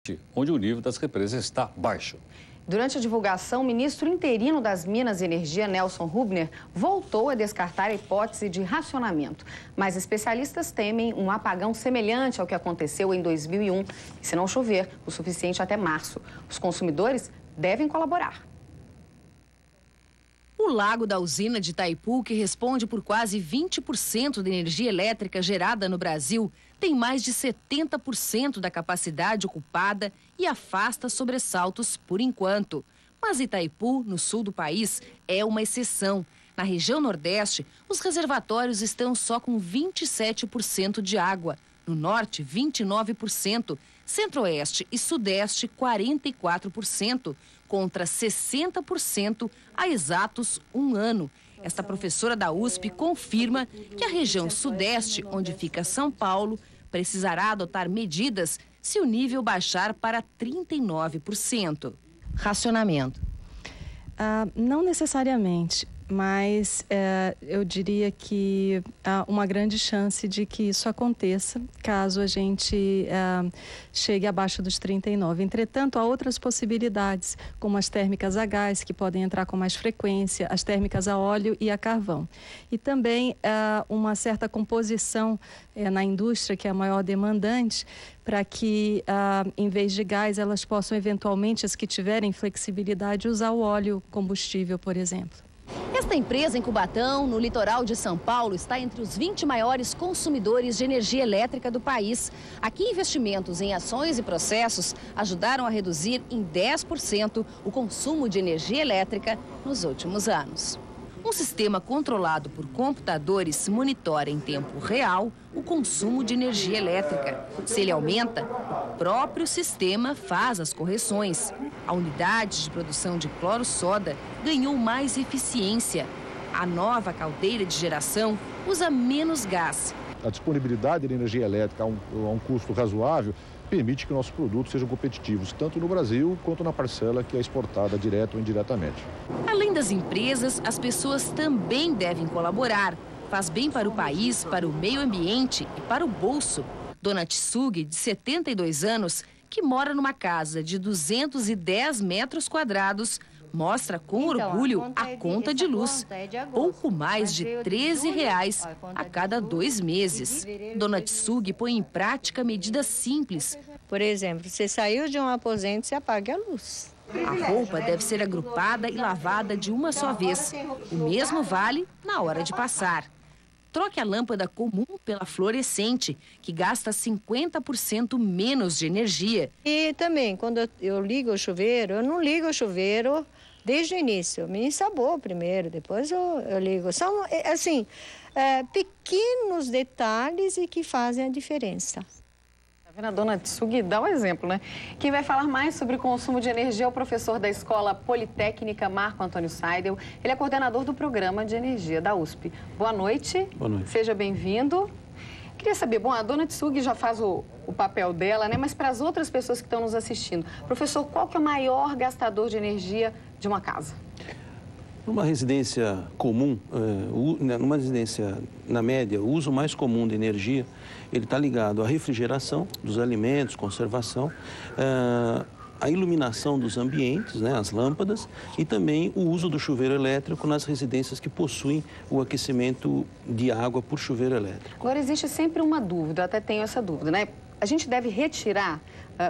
norte, onde o nível das represas está baixo. Durante a divulgação, o ministro interino das Minas e Energia, Nelson Rubner, voltou a descartar a hipótese de racionamento. Mas especialistas temem um apagão semelhante ao que aconteceu em 2001, e se não chover o suficiente até março. Os consumidores devem colaborar. O lago da usina de Itaipu, que responde por quase 20% da energia elétrica gerada no Brasil, tem mais de 70% da capacidade ocupada e afasta sobressaltos por enquanto. Mas Itaipu, no sul do país, é uma exceção. Na região Nordeste, os reservatórios estão só com 27% de água. No Norte, 29%. Centro-Oeste e Sudeste, 44%. Contra 60% há exatos um ano. Esta professora da USP confirma que a região Sudeste, onde fica São Paulo, precisará adotar medidas se o nível baixar para 39%. Racionamento. Não necessariamente, mas eu diria que há uma grande chance de que isso aconteça caso a gente chegue abaixo dos 39. Entretanto, há outras possibilidades, como as térmicas a gás, que podem entrar com mais frequência, as térmicas a óleo e a carvão. E também uma certa composição na indústria, que é a maior demandante, para que, em vez de gás, elas possam eventualmente, as que tiverem flexibilidade, usar o óleo combustível, por exemplo. Esta empresa em Cubatão, no litoral de São Paulo, está entre os 20 maiores consumidores de energia elétrica do país. Aqui, investimentos em ações e processos ajudaram a reduzir em 10% o consumo de energia elétrica nos últimos anos. Um sistema controlado por computadores monitora em tempo real o consumo de energia elétrica. Se ele aumenta, o próprio sistema faz as correções. A unidade de produção de cloro-soda ganhou mais eficiência. A nova caldeira de geração usa menos gás. A disponibilidade de energia elétrica a um custo razoável permite que nossos produtos sejam competitivos, tanto no Brasil quanto na parcela que é exportada direto ou indiretamente. Além das empresas, as pessoas também devem colaborar. Faz bem para o país, para o meio ambiente e para o bolso. Dona Tsugi, de 72 anos, que mora numa casa de 210 metros quadrados, mostra com orgulho a conta de luz, pouco mais de R$13 a cada 2 meses. Dona Tsugi põe em prática medidas simples. Por exemplo, você saiu de um aposento, você apaga a luz. A roupa deve ser agrupada e lavada de uma só vez. O mesmo vale na hora de passar. Troque a lâmpada comum pela fluorescente, que gasta 50% menos de energia. E também, quando eu ligo o chuveiro, eu não ligo o chuveiro desde o início. Eu me ensaboo primeiro, depois eu ligo. São, assim, pequenos detalhes e que fazem a diferença. A dona Tsugi dá um exemplo, né? Quem vai falar mais sobre o consumo de energia é o professor da Escola Politécnica, Marco Antônio Seidel. Ele é coordenador do Programa de Energia da USP. Boa noite. Boa noite. Seja bem-vindo. Queria saber, bom, a dona Tsugi já faz o papel dela, né? Mas para as outras pessoas que estão nos assistindo, professor, qual que é o maior gastador de energia de uma casa? Numa residência comum, numa residência, na média, o uso mais comum de energia, ele está ligado à refrigeração dos alimentos, conservação, a iluminação dos ambientes, né, as lâmpadas, e também o uso do chuveiro elétrico nas residências que possuem o aquecimento de água por chuveiro elétrico. Agora, existe sempre uma dúvida, eu até tenho essa dúvida, né? A gente deve retirar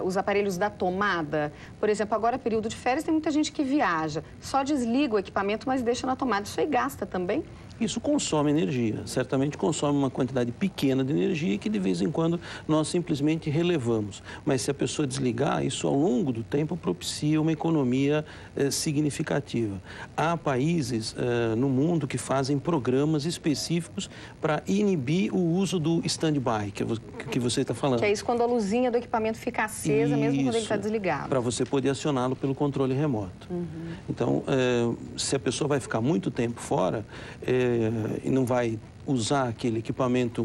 os aparelhos da tomada? Por exemplo, agora período de férias, tem muita gente que viaja, só desliga o equipamento, mas deixa na tomada. Isso aí gasta também? Isso consome energia, certamente consome uma quantidade pequena de energia que de vez em quando nós simplesmente relevamos. Mas se a pessoa desligar, isso ao longo do tempo propicia uma economia significativa. Há países no mundo que fazem programas específicos para inibir o uso do stand-by, que você está falando. Que é isso quando a luzinha do equipamento fica acesa, mesmo quando ele está desligado. Para você poder acioná-lo pelo controle remoto. Então, se a pessoa vai ficar muito tempo fora, e não vai usar aquele equipamento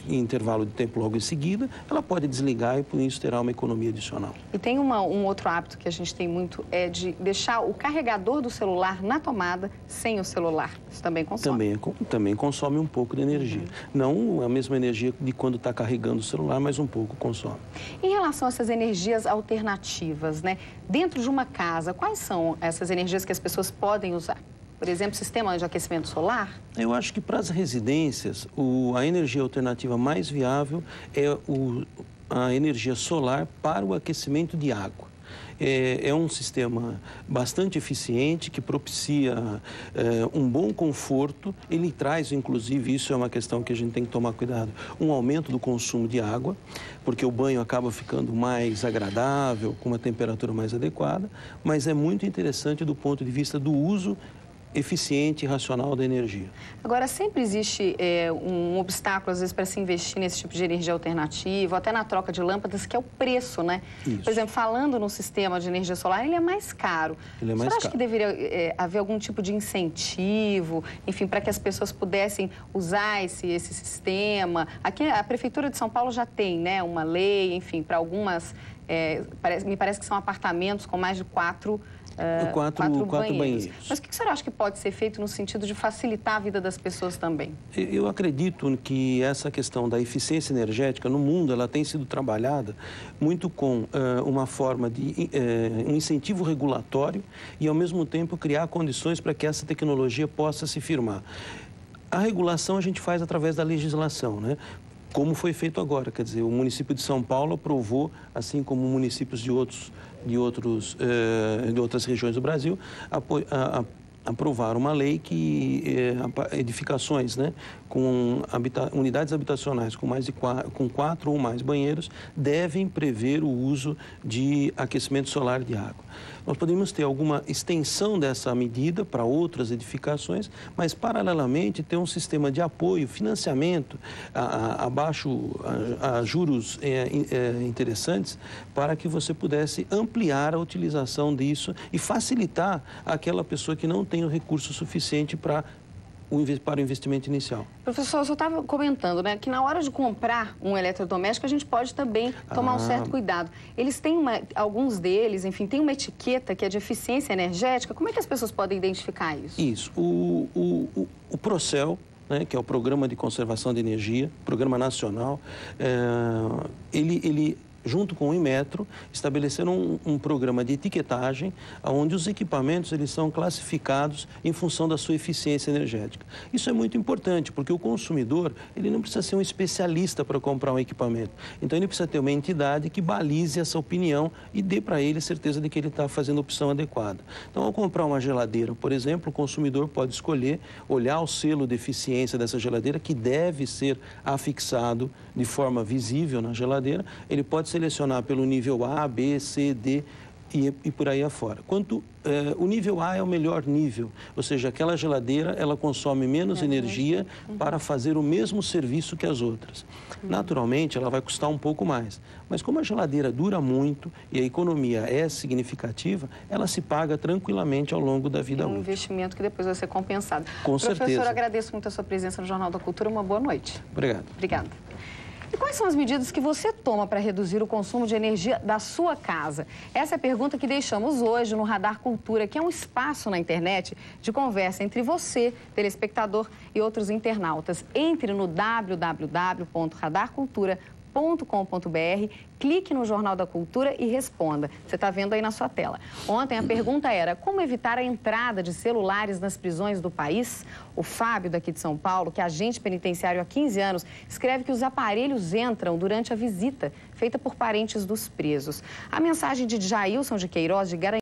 em intervalo de tempo logo em seguida, ela pode desligar e por isso terá uma economia adicional. E tem um outro hábito que a gente tem muito, é de deixar o carregador do celular na tomada sem o celular. Isso também consome? Também consome um pouco de energia. Não a mesma energia de quando está carregando o celular, mas um pouco consome. Em relação a essas energias alternativas, né? Dentro de uma casa, quais são essas energias que as pessoas podem usar? Por exemplo, sistema de aquecimento solar? Eu acho que para as residências, a energia alternativa mais viável é a energia solar para o aquecimento de água. É um sistema bastante eficiente, que propicia um bom conforto. Ele traz, inclusive, isso é uma questão que a gente tem que tomar cuidado, um aumento do consumo de água, porque o banho acaba ficando mais agradável, com uma temperatura mais adequada, mas é muito interessante do ponto de vista do uso eficiente e racional da energia. Agora, sempre existe um obstáculo, às vezes, para se investir nesse tipo de energia alternativa, até na troca de lâmpadas, que é o preço, né? Isso. Por exemplo, falando no sistema de energia solar, ele é mais caro. Ele é mais caro. Você acha que deveria haver algum tipo de incentivo, enfim, para que as pessoas pudessem usar esse sistema? Aqui, a Prefeitura de São Paulo já tem, né, uma lei, enfim, para algumas... me parece que são apartamentos com mais de quatro banheiros. Mas o que você acha que pode ser feito no sentido de facilitar a vida das pessoas também? Eu acredito que essa questão da eficiência energética no mundo, ela tem sido trabalhada muito com uma forma de um incentivo regulatório e, ao mesmo tempo, criar condições para que essa tecnologia possa se firmar. A regulação a gente faz através da legislação, né? Como foi feito agora, quer dizer, o município de São Paulo aprovou, assim como municípios de outras regiões do Brasil, aprovaram uma lei que edificações, né, com unidades habitacionais com 4 ou mais banheiros devem prever o uso de aquecimento solar de água. Nós podemos ter alguma extensão dessa medida para outras edificações, mas paralelamente ter um sistema de apoio, financiamento a juros interessantes para que você pudesse ampliar a utilização disso e facilitar aquela pessoa que não tem o recurso suficiente para o investimento inicial. Professor, eu só estava comentando, né, que na hora de comprar um eletrodoméstico, a gente pode também tomar um certo cuidado. Eles têm alguns deles, enfim, tem uma etiqueta que é de eficiência energética. Como é que as pessoas podem identificar isso? Isso. O Procel, né, que é o Programa de Conservação de Energia, Programa Nacional, ele junto com o Inmetro, estabeleceram um programa de etiquetagem onde os equipamentos eles são classificados em função da sua eficiência energética. Isso é muito importante, porque o consumidor ele não precisa ser um especialista para comprar um equipamento. Então, ele precisa ter uma entidade que balize essa opinião e dê para ele certeza de que ele está fazendo a opção adequada. Então, ao comprar uma geladeira, por exemplo, o consumidor pode escolher, olhar o selo de eficiência dessa geladeira, que deve ser afixado de forma visível na geladeira. Ele pode selecionar pelo nível A, B, C, D e por aí afora. O nível A é o melhor nível, ou seja, aquela geladeira ela consome menos energia para fazer o mesmo serviço que as outras. Naturalmente, ela vai custar um pouco mais, mas como a geladeira dura muito e a economia é significativa, ela se paga tranquilamente ao longo da vida útil. Um investimento que depois vai ser compensado. Com certeza. Professor, agradeço muito a sua presença no Jornal da Cultura. Uma boa noite. Obrigado. Obrigada. E quais são as medidas que você toma para reduzir o consumo de energia da sua casa? Essa é a pergunta que deixamos hoje no Radar Cultura, que é um espaço na internet de conversa entre você, telespectador, e outros internautas. Entre no www.radarcultura.com.br, clique no Jornal da Cultura e responda. Você está vendo aí na sua tela. Ontem a pergunta era: como evitar a entrada de celulares nas prisões do país? O Fábio, daqui de São Paulo, que é agente penitenciário há 15 anos, escreve que os aparelhos entram durante a visita feita por parentes dos presos. A mensagem de Jailson de Queiroz, de Garanhuns,